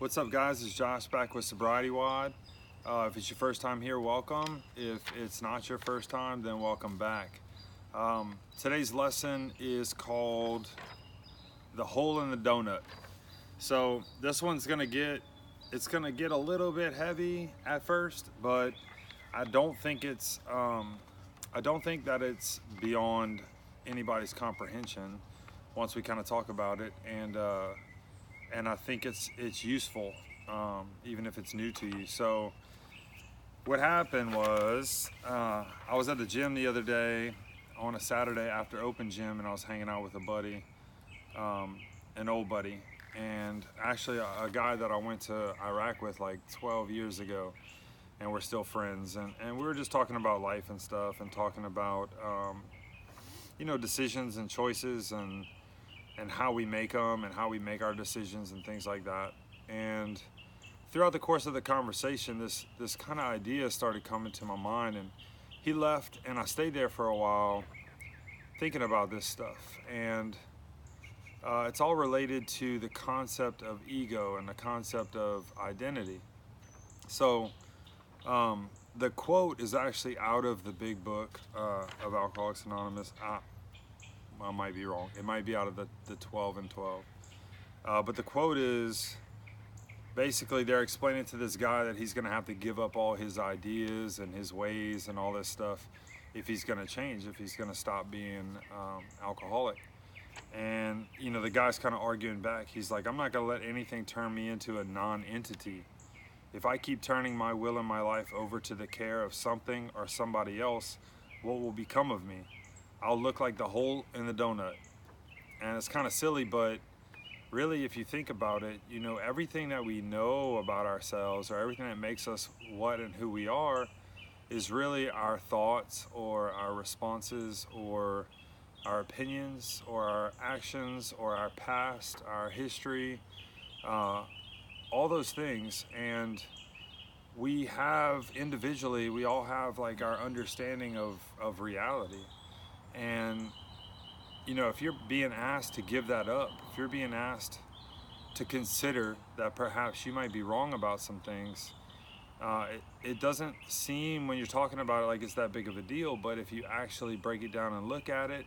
What's up, guys? It's Josh back with SobrietyWoD. If it's your first time here, welcome. If it's not your first time, then welcome back. Today's lesson is called The Hole in the Donut. So this one's gonna get a little bit heavy at first, but I don't think that it's beyond anybody's comprehension once we kind of talk about it, and I think it's useful, even if it's new to you. So what happened was, I was at the gym the other day on a Saturday after open gym, and I was hanging out with a buddy, an old buddy, and actually a guy that I went to Iraq with like 12 years ago, and we're still friends. And we were just talking about life and stuff, and talking about decisions and choices, and how we make them, and how we make our decisions and things like that. And throughout the course of the conversation, this kind of idea started coming to my mind, and he left, and I stayed there for a while thinking about this stuff. And it's all related to the concept of ego and the concept of identity. So the quote is actually out of the big book of Alcoholics Anonymous. I might be wrong. It might be out of the 12 and 12. But the quote is, basically they're explaining to this guy that he's going to have to give up all his ideas and his ways and all this stuff if he's going to change, if he's going to stop being alcoholic. And, the guy's kind of arguing back. He's like, I'm not going to let anything turn me into a non-entity. If I keep turning my will and my life over to the care of something or somebody else, what will become of me? I'll look like the hole in the donut. And it's kind of silly, but really, if you think about it, everything that we know about ourselves, or everything that makes us what and who we are, is really our thoughts or our responses or our opinions or our actions or our past, our history, all those things. And we have individually, we all have like our understanding of reality. And if you're being asked to give that up, if you're being asked to consider that perhaps you might be wrong about some things, it doesn't seem, when you're talking about it, like it's that big of a deal. But if you actually break it down and look at it,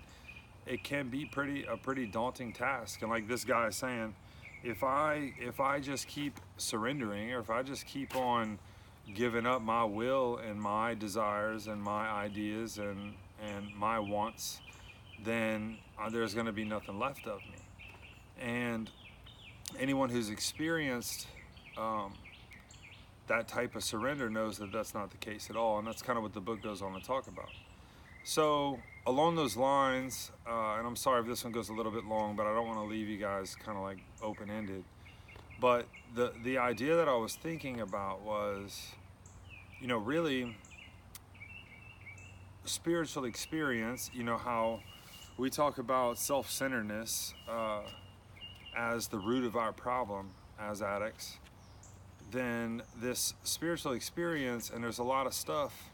it can be a pretty daunting task. And like this guy is saying, if I just keep surrendering, or if I just keep on giving up my will and my desires and my ideas and my wants, then there's going to be nothing left of me. And anyone who's experienced that type of surrender knows that that's not the case at all. And that's kind of what the book goes on to talk about. So along those lines, and I'm sorry if this one goes a little bit long, but I don't want to leave you guys kind of like open-ended. But the idea that I was thinking about was, really spiritual experience, how we talk about self-centeredness as the root of our problem as addicts. Then this spiritual experience, and there's a lot of stuff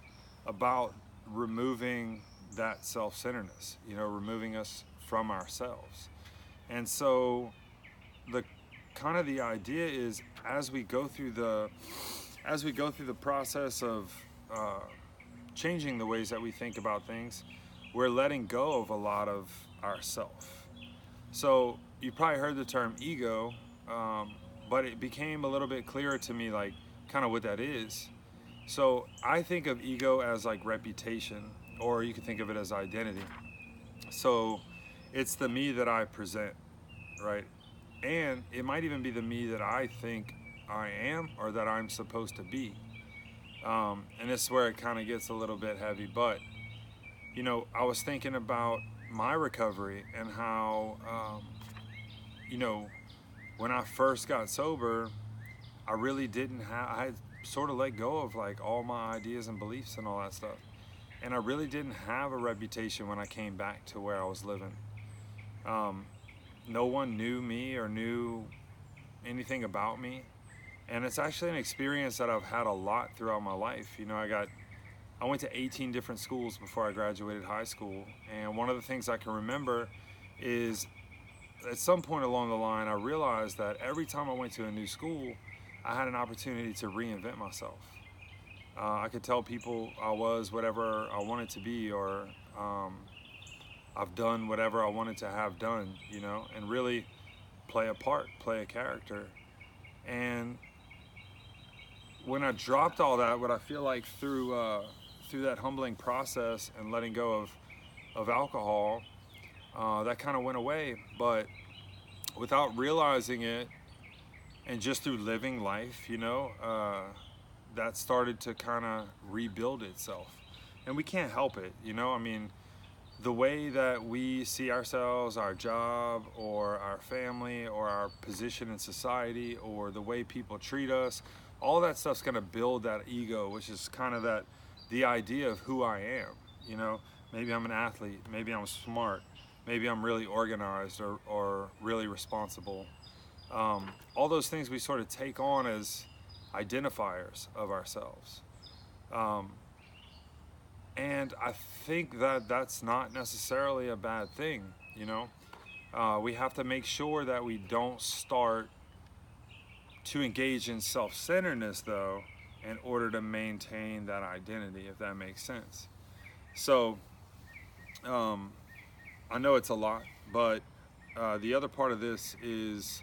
about removing that self-centeredness, removing us from ourselves. And so the idea is, as we go through the process of changing the ways that we think about things, we're letting go of a lot of ourself. So you probably heard the term ego, but it became a little bit clearer to me, like kind of what that is. So I think of ego as like reputation, or you can think of it as identity. So it's the me that I present, right? And it might even be the me that I think I am, or that I'm supposed to be. And this is where it kind of gets a little bit heavy. But, I was thinking about my recovery and how, when I first got sober, I really I had sort of let go of like all my ideas and beliefs and all that stuff. And I really didn't have a reputation when I came back to where I was living. No one knew me or knew anything about me. And it's actually an experience that I've had a lot throughout my life. I went to 18 different schools before I graduated high school. And one of the things I can remember is, at some point along the line, I realized that every time I went to a new school, I had an opportunity to reinvent myself. I could tell people I was whatever I wanted to be, or I've done whatever I wanted to have done, you know, and really play a part, play a character. And when I dropped all that, what I feel like through that humbling process and letting go of alcohol, that kind of went away. But without realizing it, and just through living life, you know, that started to kind of rebuild itself. And we can't help it, you know. I mean, the way that we see ourselves, our job, or our family, or our position in society, or the way people treat us, all that stuff's going to build that ego, which is kind of the idea of who I am. You know, maybe I'm an athlete, maybe I'm smart, maybe I'm really organized, or really responsible. All those things we sort of take on as identifiers of ourselves. And I think that that's not necessarily a bad thing, you know. We have to make sure that we don't start to engage in self-centeredness, though, in order to maintain that identity, if that makes sense. So, I know it's a lot, but the other part of this is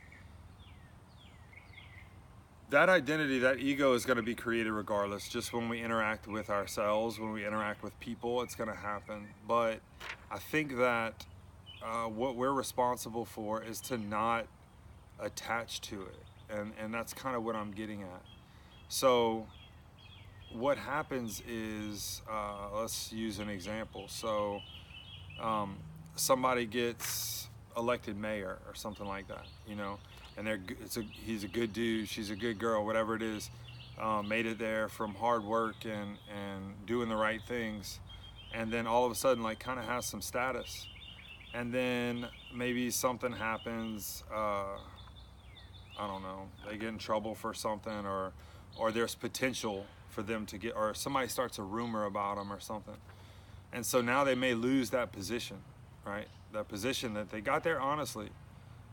that identity, that ego is going to be created regardless. Just when we interact with ourselves, when we interact with people, it's going to happen. But I think that what we're responsible for is to not attach to it. And that's kind of what I'm getting at. So what happens is, let's use an example. So somebody gets elected mayor or something like that, you know, and he's a good dude, she's a good girl, whatever it is, made it there from hard work and doing the right things, and then all of a sudden, like, kind of has some status, and then maybe something happens, I don't know, they get in trouble for something, or there's potential for them to get, or somebody starts a rumor about them or something, and so now they may lose that position, right? That position that they got there honestly,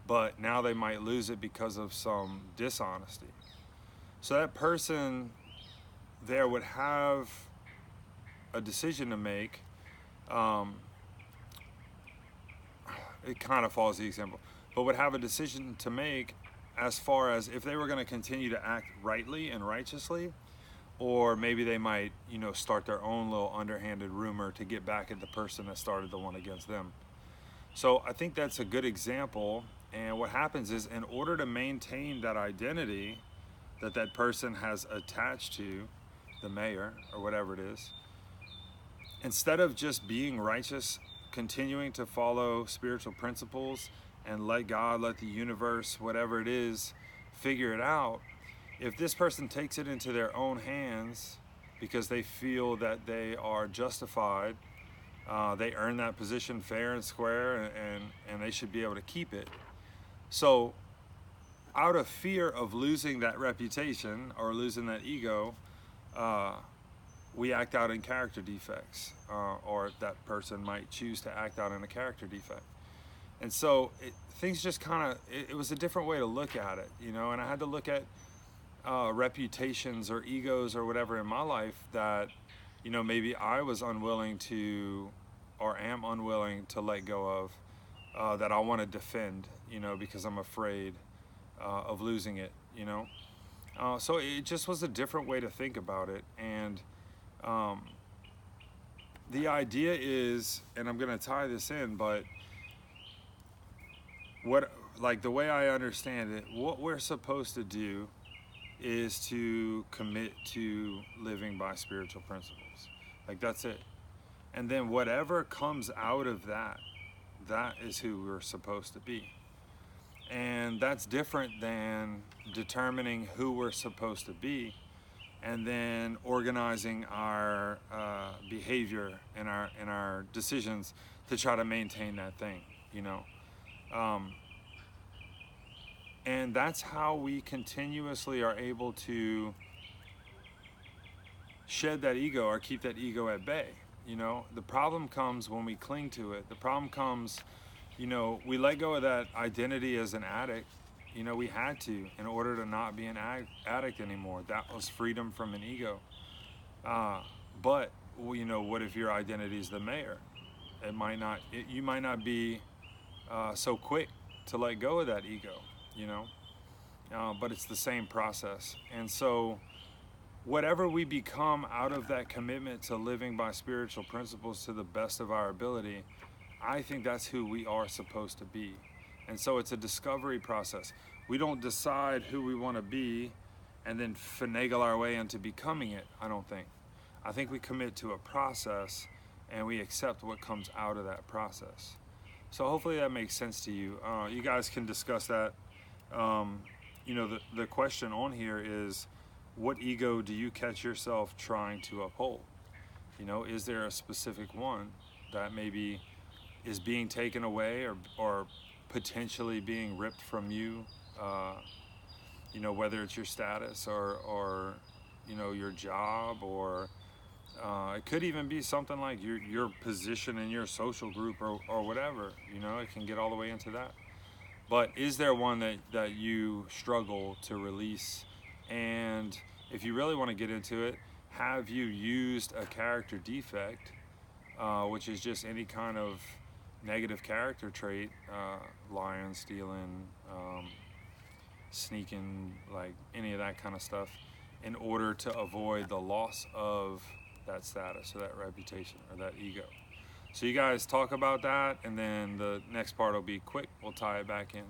but now they might lose it because of some dishonesty. So that person there would have a decision to make. It kind of follows the example, but would have a decision to make as far as if they were going to continue to act rightly and righteously, or maybe they might, you know, start their own little underhanded rumor to get back at the person that started the one against them. So I think that's a good example. And what happens is, in order to maintain that identity that that person has attached to the mayor or whatever it is, instead of just being righteous, continuing to follow spiritual principles and let God, let the universe, whatever it is, figure it out, if this person takes it into their own hands because they feel that they are justified, they earn that position fair and square, and they should be able to keep it. So out of fear of losing that reputation or losing that ego, we act out in character defects, or that person might choose to act out in a character defect. And so things just kind of, it was a different way to look at it, you know, and I had to look at reputations or egos or whatever in my life that, you know, maybe I was unwilling to, or am unwilling to let go of, that I want to defend, you know, because I'm afraid of losing it, you know. So it just was a different way to think about it. And the idea is, and I'm going to tie this in, but what, like, the way I understand it, what we're supposed to do is to commit to living by spiritual principles. Like, that's it. And then whatever comes out of that, that is who we're supposed to be. And that's different than determining who we're supposed to be and then organizing our behavior and our decisions to try to maintain that thing, you know. And that's how we continuously are able to shed that ego or keep that ego at bay. You know, the problem comes when we cling to it. The problem comes, you know, we let go of that identity as an addict, You know, we had to in order to not be an addict anymore. That was freedom from an ego. But well, you know, what if your identity is the mayor? It might not. You might not be so quick to let go of that ego. You know, but it's the same process. And so, whatever we become out of that commitment to living by spiritual principles to the best of our ability, I think that's who we are supposed to be. And so it's a discovery process. We don't decide who we want to be and then finagle our way into becoming it, I don't think. I think we commit to a process and we accept what comes out of that process. So hopefully that makes sense to you. You guys can discuss that. You know, the question on here is, what ego do you catch yourself trying to uphold? You know, is there a specific one that maybe is being taken away or potentially being ripped from you? You know, whether it's your status or you know, your job, or it could even be something like your position in your social group or whatever. You know, it can get all the way into that. But is there one that you struggle to release? And if you really want to get into it, have you used a character defect, which is just any kind of negative character trait, lying, stealing, sneaking, like any of that kind of stuff, in order to avoid the loss of that status or that reputation or that ego? So you guys talk about that, and then the next part will be quick. We'll tie it back in.